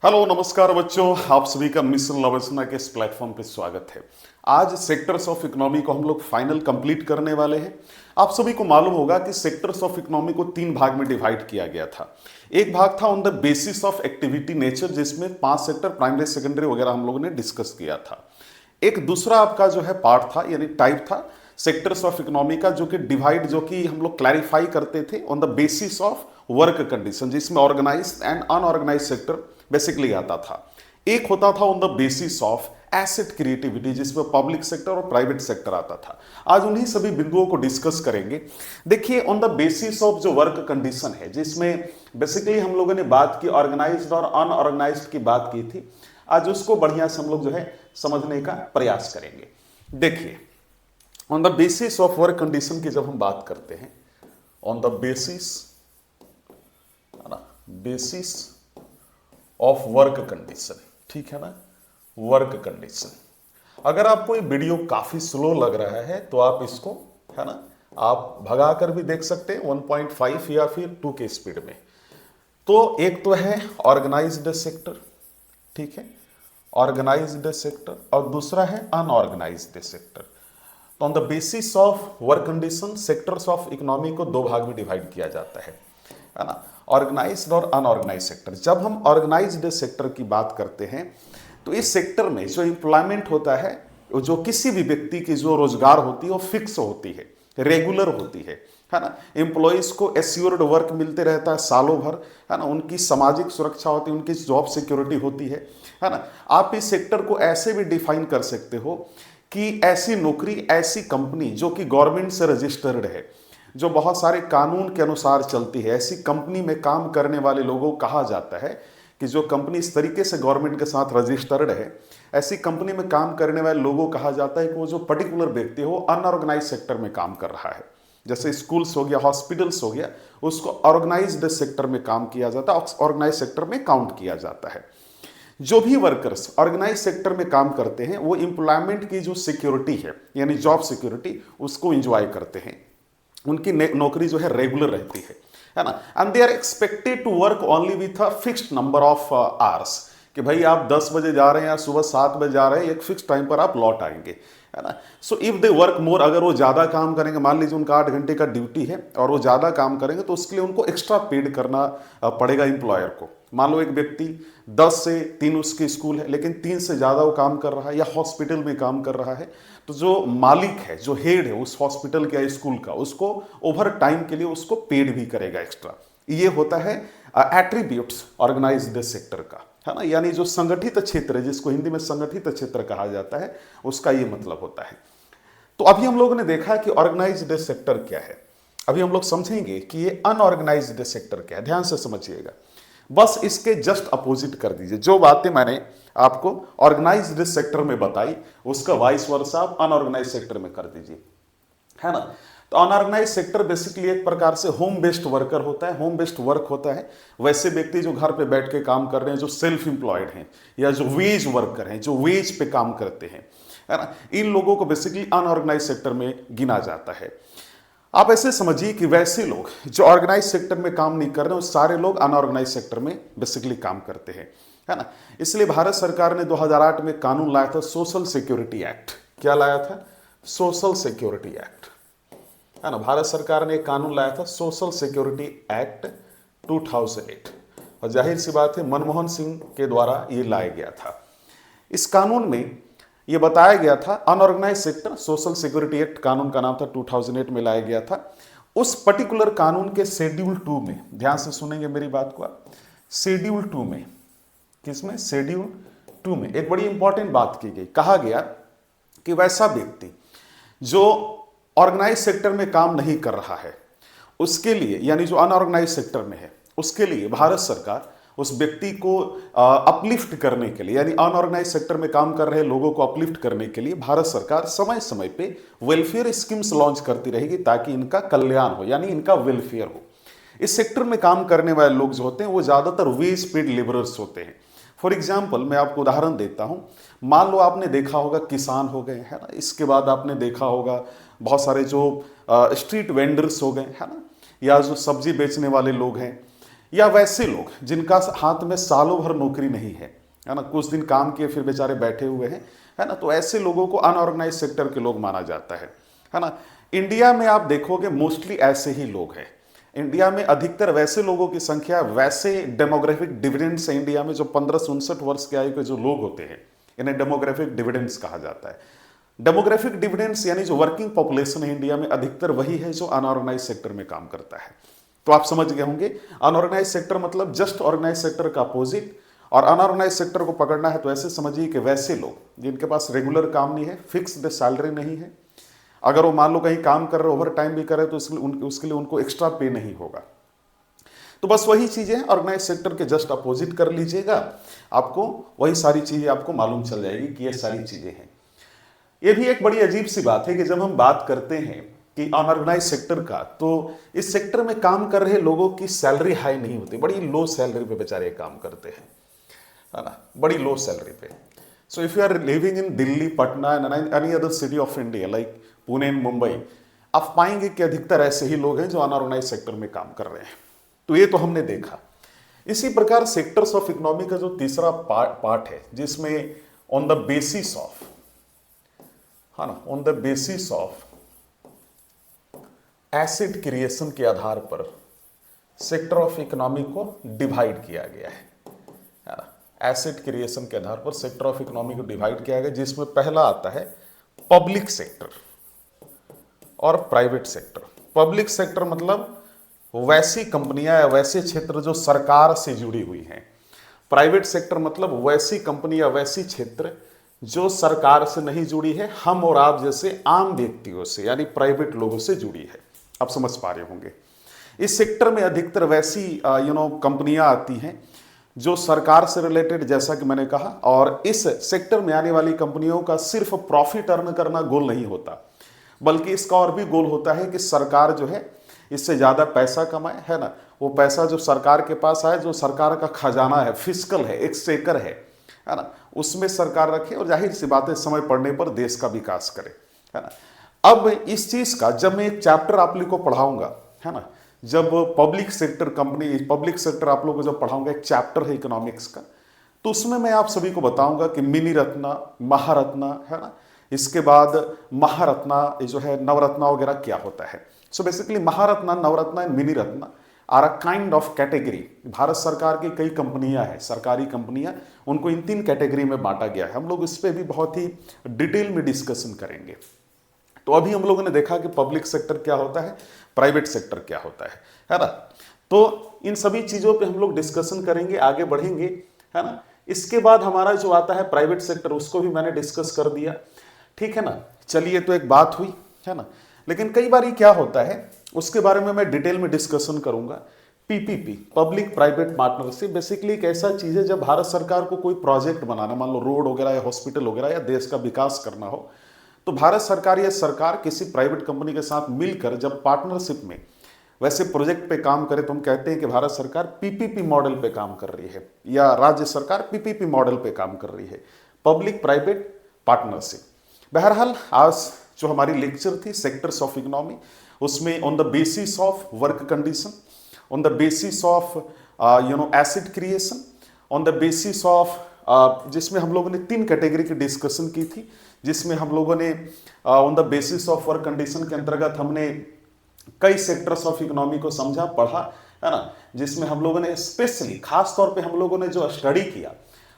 Hello नमस्कार बच्चों, आप सभी का मिशन लवसना के इस प्लेटफॉर्म पे स्वागत है। आज सेक्टर्स ऑफ इकोनॉमी को हम लोग फाइनल कंप्लीट करने वाले हैं। आप सभी को मालूम होगा कि सेक्टर्स ऑफ इकोनॉमी को 3 भाग में डिवाइड किया गया था। एक भाग था on the basis of activity nature, जिसमें 5 सेक्टर प्राइमरी सेकेंडरी वगैरह हम लोगों ने डिस्कस किया था। एक दूसरा आपका जो है पार्ट था, यानी टाइप था सेक्टर्स ऑफ इकोनॉमी का, जो कि डिवाइड जो कि हम लोग क्लैरिफाई करते थे on the basis of work condition, जिसमें organise and unorganise sector basically आता था। एक होता था on the basis of asset creativity, जिसमें पब्लिक सेक्टर और प्राइवेट सेक्टर आता था। आज उन्हीं सभी बिंदुओं को डिस्कस करेंगे। देखिए, ऑन द बेसिस ऑफ जो वर्क कंडीशन है, जिसमें बेसिकली हम लोगों ने बात की ऑर्गेनाइज्ड और अनऑर्गेनाइज्ड की बात की थी, आज उसको बढ़िया से हम लोग जो है समझने का प्रयास करेंगे। देखिए, on the basis of work condition की जब हम बात करते हैं, ऑन द बेसिस है ना, बेसिस ऑफ वर्क कंडीशन, ठीक है ना, वर्क कंडीशन। अगर आपको ये वीडियो काफी स्लो लग रहा है तो आप इसको है ना, आप भगा कर भी देख सकते हैं 1.5 या फिर 2 के स्पीड में। तो एक तो है ऑर्गेनाइज्ड सेक्टर, ठीक है, ऑर्गेनाइज्ड सेक्टर, और दूसरा है अनऑर्गेनाइज्ड सेक्टर। तो on the basis of work condition sectors of economy को 2 भाग में डिवाइड किया जाता है ना, ऑर्गेनाइज्ड और अनऑर्गेनाइज्ड सेक्टर। जब हम ऑर्गेनाइज्ड सेक्टर की बात करते हैं तो इस सेक्टर में जो एम्प्लॉयमेंट होता है, जो किसी भी व्यक्ति की जो रोजगार होती है वो फिक्स होती है, रेगुलर होती है ना। एम्प्लॉयज को एश्योर्ड वर्क मिलते रहता है सालों भर, है ना, उनकी सामाजिक सुरक्षा होती है, उनकी जॉब सिक्योरिटी होती है ना। आप इस सेक्टर को ऐसे भी डिफाइन कर सकते हो कि ऐसी नौकरी, ऐसी कंपनी जो कि गवर्नमेंट से रजिस्टर्ड है, जो बहुत सारे कानून के अनुसार चलती है, ऐसी कंपनी में काम करने वाले लोगों को कहा जाता है कि जो कंपनी इस तरीके से गवर्नमेंट के साथ रजिस्टर्ड है, ऐसी कंपनी में काम करने वाले लोगों को कहा जाता है कि वो जो पर्टिकुलर व्यक्ति हो अनऑर्गेनाइज सेक्टर में काम कर रहा है। जैसे स्कूल्स हो गया, हॉस्पिटल्स हो गया, उसको ऑर्गेनाइज्ड सेक्टर में काम किया जाता है, ऑर्गेनाइज सेक्टर में काउंट किया जाता है। जो भी वर्कर्स ऑर्गेनाइज सेक्टर में काम करते हैं वो एम्प्लॉयमेंट की जो सिक्योरिटी है, यानी जॉब सिक्योरिटी, उसको एंजॉय करते हैं। उनकी नौकरी जो है रेगुलर रहती है ना, and they are expected to work only with a fixed number of hours, कि भाई आप 10 बजे जा रहे हैं या सुबह 7 बजे जा रहे हैं, एक फिक्स टाइम पर आप लौट आएंगे, है ना। So if they work more, अगर वो ज़्यादा काम करेंगे, मान लीजिए उनका 8 घंटे का ड्यूटी है और वो ज़्यादा काम करेंगे, तो उसके लिए उनको एक्स्ट्रा पेड करना पड़ेगा एम्प्लॉयर को। मान लो एक व्यक्ति 10 से 3 उसकी स्कूल है, लेकिन 3 से ज़्यादा वो काम कर रहा है या हॉस्पिटल में काम कर रहा है, तो जो मालिक है, जो हेड है उस हॉस्पिटल के या स्कूल का, उसको ओवर टाइम के लिए उसको पेड भी करेगा एक्स्ट्रा। ये होता है एट्रीब्यूट्स ऑर्गेनाइज्ड सेक्टर का, है ना, यानी जो संगठित क्षेत्र है, जिसको हिंदी में संगठित क्षेत्र कहा जाता है, उसका ये मतलब होता है। तो अभी हम लोगों ने देखा कि ऑर्गेनाइज्ड सेक्टर क्या है। अभी हम लोग समझेंगे कि ये अनऑर्गेनाइज्ड सेक्टर क्या है। ध्यान से समझिएगा, बस इसके जस्ट अपोजिट कर दीजिए। जो बातें मैंने आपको ऑर्गेनाइज्ड सेक्टर में बताई, उसका वाइस वर्सा आप अनऑर्गेनाइज सेक्टर में कर दीजिए, है ना। तो अनऑर्गेनाइज सेक्टर बेसिकली एक प्रकार से होम बेस्ड वर्कर होता है, होम बेस्ड वर्क होता है। वैसे व्यक्ति जो घर पे बैठ के काम कर रहे हैं, जो सेल्फ एम्प्लॉयड हैं या जो वेज वर्कर हैं, जो वेज पे काम करते हैं, है ना, इन लोगों को बेसिकली अनऑर्गेनाइज सेक्टर में गिना जाता है। आप ऐसे समझिए कि वैसे लोग जो ऑर्गेनाइज सेक्टर में काम नहीं कर रहे, वो सारे लोग अनऑर्गेनाइज सेक्टर में बेसिकली काम करते हैं, है ना। इसलिए भारत सरकार ने 2008 में कानून लाया था, सोशल सिक्योरिटी एक्ट। क्या लाया था? सोशल सिक्योरिटी एक्ट, है ना। भारत सरकार ने एक कानून लाया था, सोशल सिक्योरिटी एक्ट 2008, और जाहिर सी बात है मनमोहन सिंह के द्वारा ये लाया गया था। इस कानून में ये बताया गया था, unorganise sector social security act कानून का नाम था, 2008 में लाया गया था। उस पर्टिकुलर कानून के शेड्यूल 2 में, ध्यान से सुनेंगे मेरी बात को आप, शेड्यूल 2 में, किसमें? शेड्यूल 2 में एक बड़ी इंपॉर्टेंट बात की गई। कहा गया कि वैसा व्यक्ति जो ऑर्गेनाइज सेक्टर में काम नहीं कर रहा है, उसके लिए, यानी जो अनऑर्गेनाइज सेक्टर में है, उसके लिए भारत सरकार उस व्यक्ति को अपलिफ्ट करने के लिए, यानी अनऑर्गेनाइज सेक्टर में काम कर रहे लोगों को अपलिफ्ट करने के लिए भारत सरकार समय समय पे वेलफेयर स्कीम्स लॉन्च करती रहेगी, ताकि इनका कल्याण हो, यानी इनका वेलफेयर हो। इस सेक्टर में काम करने वाले लोग जो होते हैं वो ज़्यादातर वेज पेड लेबरर्स होते हैं। फॉर एग्जाम्पल मैं आपको उदाहरण देता हूँ। मान लो आपने देखा होगा किसान हो गए, है ना, इसके बाद आपने देखा होगा बहुत सारे जो स्ट्रीट वेंडर्स हो गए, है ना, या जो सब्जी बेचने वाले लोग हैं, या वैसे लोग जिनका हाथ में सालों भर नौकरी नहीं है ना, कुछ दिन काम किए फिर बेचारे बैठे हुए हैं, है ना, तो ऐसे लोगों को अनऑर्गेनाइज सेक्टर के लोग माना जाता है ना। इंडिया में आप देखोगे मोस्टली ऐसे ही लोग हैं। इंडिया में अधिकतर वैसे लोगों की संख्या, वैसे डेमोग्राफिक डिविडेंड्स है इंडिया में, जो 15 से 59 वर्ष के आयु के जो लोग होते हैं, इन्हें डेमोग्राफिक डिविडेंड्स कहा जाता है। डेमोग्राफिक डिविडेंड्स यानी जो वर्किंग पॉपुलेशन है इंडिया में, अधिकतर वही है जो अनऑर्गेनाइज सेक्टर में काम करता है। तो आप समझ गए होंगे, अनऑर्गेनाइज सेक्टर मतलब जस्ट ऑर्गेनाइज सेक्टर का अपोजिट। और अनऑर्गेनाइज सेक्टर को पकड़ना है तो ऐसे समझिए कि वैसे लोग जिनके पास रेगुलर काम नहीं है, फिक्स्ड सैलरी नहीं है, अगर वो मान लो कहीं काम कर रहे, ओवर टाइम भी करे, तो उसके लिए उनको एक्स्ट्रा पे नहीं होगा। तो बस वही चीजें ऑर्गेनाइज सेक्टर के जस्ट अपोजिट कर लीजिएगा, आपको वही सारी चीजें आपको मालूम चल जाएगी कि ये सारी चीजें हैं। ये भी एक बड़ी अजीब सी बात है कि जब हम बात करते हैं कि अनऑर्गेनाइज सेक्टर का, तो इस सेक्टर में काम कर रहे लोगों की सैलरी हाई नहीं होती, बड़ी लो सैलरी पे बेचारे काम करते हैं, है ना, बड़ी लो सैलरी पे। So if you are living in Delhi, Patna and any other city of India like Pune and Mumbai, आप पाएंगे कि अधिकतर ऐसे ही लोग हैं जो अनऑर्गेनाइज सेक्टर में काम कर रहे हैं। तो ये तो हमने देखा। इसी प्रकार सेक्टर्स ऑफ इकोनॉमी का जो तीसरा पार्ट है, जिसमें ऑन द बेसिस ऑफ, है ना, on the basis of asset creation के आधार पर सेक्टर ऑफ इकोनॉमी को डिवाइड किया गया है ना। एसेट क्रिएशन के आधार पर सेक्टर ऑफ इकोनॉमी को डिवाइड किया गया, जिसमें पहला आता है पब्लिक सेक्टर और प्राइवेट सेक्टर। पब्लिक सेक्टर मतलब वैसी कंपनियां या वैसे क्षेत्र जो सरकार से जुड़ी हुई हैं। प्राइवेट सेक्टर मतलब वैसी कंपनी या वैसी क्षेत्र जो सरकार से नहीं जुड़ी है, हम और आप जैसे आम व्यक्तियों से यानी प्राइवेट लोगों से जुड़ी है। आप समझ पा रहे होंगे। इस सेक्टर में अधिकतर वैसी कंपनियां आती हैं जो सरकार से रिलेटेड, जैसा कि मैंने कहा, और इस सेक्टर में आने वाली कंपनियों का सिर्फ प्रॉफिट अर्न करना गोल नहीं होता, बल्कि इसका और भी गोल होता है कि सरकार जो है इससे ज़्यादा पैसा कमाए, है ना, वो पैसा जो सरकार के पास आए, जो सरकार का खजाना है, फिस्कल है, एक्सचेकर है ना, उसमें सरकार रखे और जाहिर सी बात है समय पड़ने पर देश का विकास करे, है ना। अब इस चीज़ का जब मैं एक चैप्टर आप लोग को पढ़ाऊंगा, है ना, जब public sector company, public sector आप लोगों को जब पढ़ाऊंगा, एक चैप्टर है इकोनॉमिक्स का, तो उसमें मैं आप सभी को बताऊंगा कि मिनी रत्ना, महारत्ना, है ना, इसके बाद महारत्ना जो है, नवरत्ना वगैरह क्या होता है। So basically Maharatna, Navratna and mini Ratna are a kind of category. Bharat सरकार की कई कंपनियां हैं, सरकारी कंपनियां, उनको इन 3 कैटेगरी में बांटा गया है। हम लोग इस पर भी बहुत ही डिटेल में डिस्कशन करेंगे। तो अभी हम लोगों ने देखा कि पब्लिक सेक्टर क्या होता है, प्राइवेट सेक्टर क्या होता है ना। तो इन सभी चीजों पे हम लोग डिस्कशन करेंगे, आगे बढ़ेंगे, है ना। इसके बाद हमारा जो आता है प्राइवेट सेक्टर, उसको भी मैंने डिस्कस कर दिया, ठीक है ना। चलिए, तो एक बात हुई, है ना। लेकिन कई बार क्या होता है, उसके बारे में मैं डिटेल में डिस्कशन करूंगा। PPP, public private partnership, basically एक ऐसा चीज है जब भारत सरकार को कोई प्रोजेक्ट बनाना, मान लो रोड वगैरह या हॉस्पिटल वगैरह या देश का विकास करना हो, तो भारत सरकार या सरकार किसी प्राइवेट कंपनी के साथ मिलकर जब पार्टनरशिप में वैसे प्रोजेक्ट पे काम करे, तो हम कहते हैं कि भारत सरकार पीपीपी मॉडल पे काम कर रही है, या राज्य सरकार पीपीपी मॉडल पे काम कर रही है, पब्लिक प्राइवेट पार्टनरशिप। बहरहाल आज जो हमारी लेक्चर थी सेक्टर्स ऑफ इकोनॉमी, उसमें on the basis of work condition, on the basis of asset creation, on the basis of जिसमें हम लोगों ने 3 कैटेगरी की डिस्कशन की थी, जिसमें हम लोगों ने on the basis of work condition के अंतर्गत हमने कई सेक्टर्स ऑफ इकोनॉमी को समझा, पढ़ा, है ना, जिसमें हम लोगों ने स्पेशली खास तौर पे हम लोगों ने जो स्टडी किया,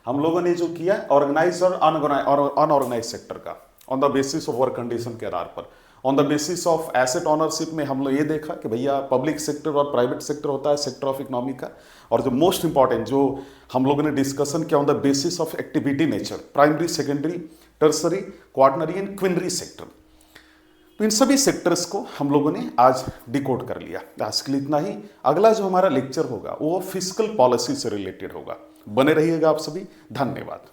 हम लोगों ने जो किया ऑर्गेनाइज और अनऑर्गेनाइज सेक्टर का on the basis of work condition के आधार पर। On the basis of asset ownership में हम लोग ये देखा कि भैया पब्लिक सेक्टर और प्राइवेट सेक्टर होता है सेक्टर ऑफ इकोनॉमी का। और जो मोस्ट इंपॉर्टेंट जो हम लोगों ने डिस्कशन किया, on the basis of activity nature, primary, secondary, tertiary, quaternary and quinary sector. तो इन सभी सेक्टर्स को हम लोगों ने आज डिकोड कर लिया। आज के लिए इतना ही। अगला जो हमारा लेक्चर होगा वो फिस्कल पॉलिसी से रिलेटेड होगा। बने रहिएगा आप सभी। धन्यवाद।